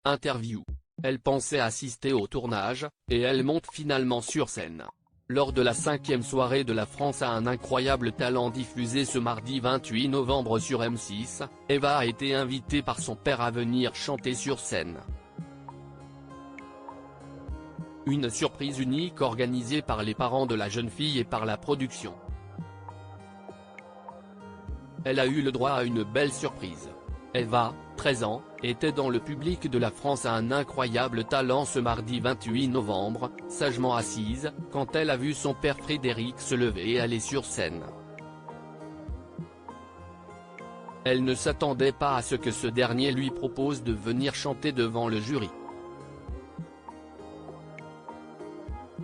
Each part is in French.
Interview. Elle pensait assister au tournage, et elle monte finalement sur scène. Lors de la 5e soirée de La France a un incroyable talent diffusée ce mardi 28 novembre sur M6, Eva a été invitée par son père à venir chanter sur scène. Une surprise unique organisée par les parents de la jeune fille et par la production. Elle a eu le droit à une belle surprise. Eva, 13 ans, était dans le public de La France à un incroyable talent ce mardi 28 novembre, sagement assise, quand elle a vu son père Frédéric se lever et aller sur scène. Elle ne s'attendait pas à ce que ce dernier lui propose de venir chanter devant le jury.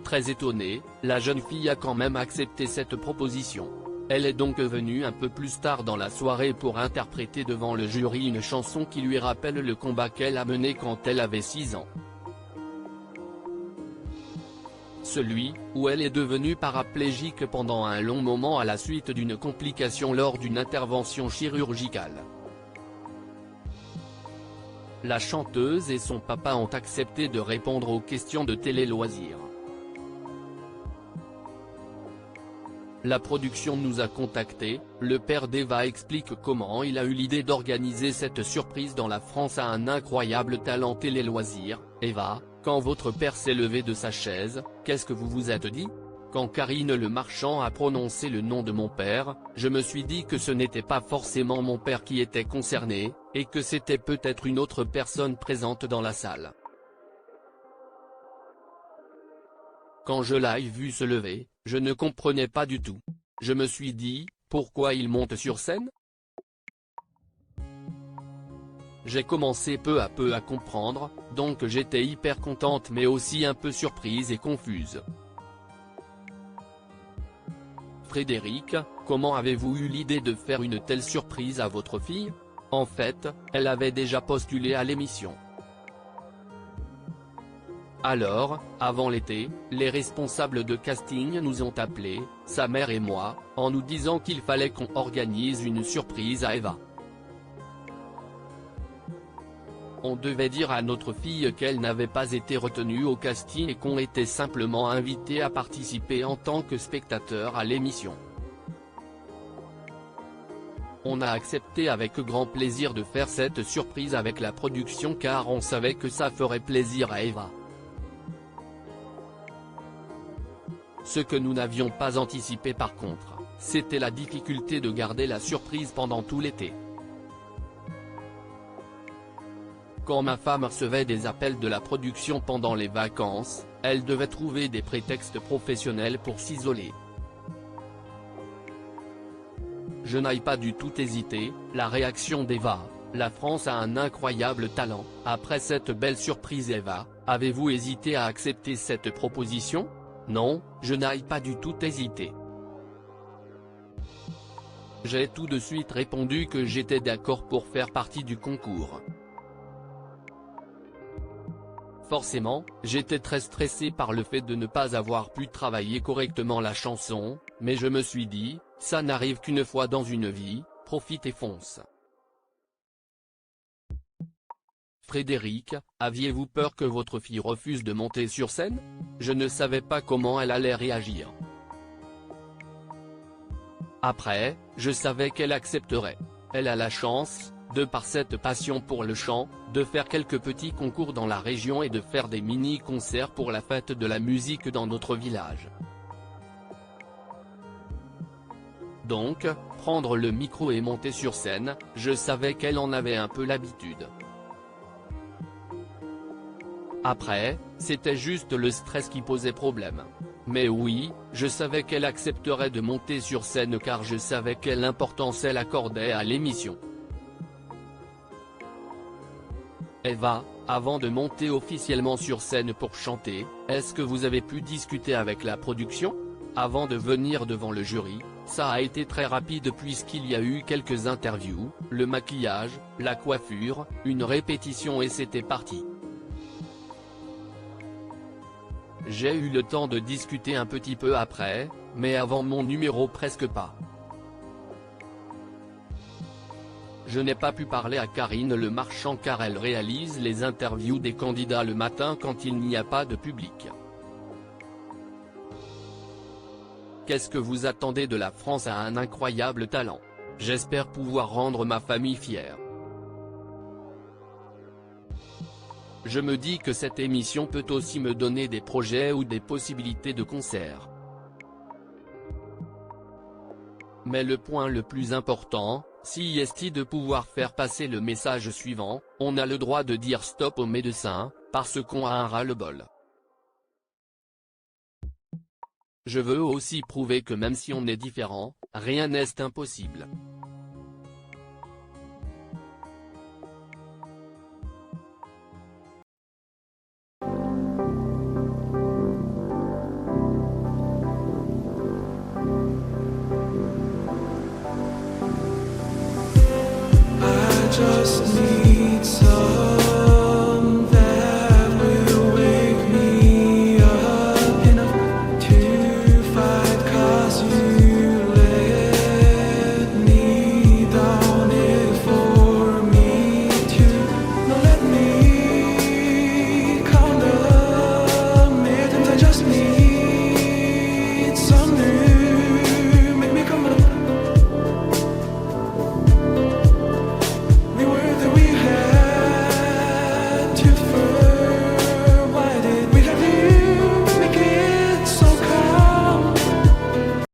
Très étonnée, la jeune fille a quand même accepté cette proposition. Elle est donc venue un peu plus tard dans la soirée pour interpréter devant le jury une chanson qui lui rappelle le combat qu'elle a mené quand elle avait 6 ans. Celui où elle est devenue paraplégique pendant un long moment à la suite d'une complication lors d'une intervention chirurgicale. La chanteuse et son papa ont accepté de répondre aux questions de Télé Loisirs. La production nous a contactés, le père d'Eva explique comment il a eu l'idée d'organiser cette surprise dans La France à un incroyable talent Télé Loisirs. Eva, quand votre père s'est levé de sa chaise, qu'est-ce que vous vous êtes dit? Quand Karine Le Marchand a prononcé le nom de mon père, je me suis dit que ce n'était pas forcément mon père qui était concerné, et que c'était peut-être une autre personne présente dans la salle. Quand je l'ai vu se lever, je ne comprenais pas du tout. Je me suis dit, pourquoi il monte sur scène? J'ai commencé peu à peu à comprendre, donc j'étais hyper contente mais aussi un peu surprise et confuse. Frédéric, comment avez-vous eu l'idée de faire une telle surprise à votre fille? En fait, elle avait déjà postulé à l'émission. Alors, avant l'été, les responsables de casting nous ont appelés, sa mère et moi, en nous disant qu'il fallait qu'on organise une surprise à Eva. On devait dire à notre fille qu'elle n'avait pas été retenue au casting et qu'on était simplement invité à participer en tant que spectateur à l'émission. On a accepté avec grand plaisir de faire cette surprise avec la production car on savait que ça ferait plaisir à Eva. Ce que nous n'avions pas anticipé par contre, c'était la difficulté de garder la surprise pendant tout l'été. Quand ma femme recevait des appels de la production pendant les vacances, elle devait trouver des prétextes professionnels pour s'isoler. Je n'ai pas du tout hésité, la réaction d'Eva, la France a un incroyable talent, après cette belle surprise Eva, avez-vous hésité à accepter cette proposition? Non, je n'ai pas du tout hésité. J'ai tout de suite répondu que j'étais d'accord pour faire partie du concours. Forcément, j'étais très stressé par le fait de ne pas avoir pu travailler correctement la chanson, mais je me suis dit, ça n'arrive qu'une fois dans une vie, profite et fonce. Frédéric, aviez-vous peur que votre fille refuse de monter sur scène? Je ne savais pas comment elle allait réagir. Après, je savais qu'elle accepterait. Elle a la chance, de par cette passion pour le chant, de faire quelques petits concours dans la région et de faire des mini-concerts pour la fête de la musique dans notre village. Donc, prendre le micro et monter sur scène, je savais qu'elle en avait un peu l'habitude. Après, c'était juste le stress qui posait problème. Mais oui, je savais qu'elle accepterait de monter sur scène car je savais quelle importance elle accordait à l'émission. Eva, avant de monter officiellement sur scène pour chanter, est-ce que vous avez pu discuter avec la production? Avant de venir devant le jury, ça a été très rapide puisqu'il y a eu quelques interviews, le maquillage, la coiffure, une répétition et c'était parti. J'ai eu le temps de discuter un petit peu après, mais avant mon numéro presque pas. Je n'ai pas pu parler à Karine Le Marchand car elle réalise les interviews des candidats le matin quand il n'y a pas de public. Qu'est-ce que vous attendez de la France a un incroyable talent. J'espère pouvoir rendre ma famille fière. Je me dis que cette émission peut aussi me donner des projets ou des possibilités de concert. Mais le point le plus important, si est de pouvoir faire passer le message suivant, on a le droit de dire stop aux médecins, parce qu'on a un ras-le-bol. Je veux aussi prouver que même si on est différent, rien n'est impossible. Just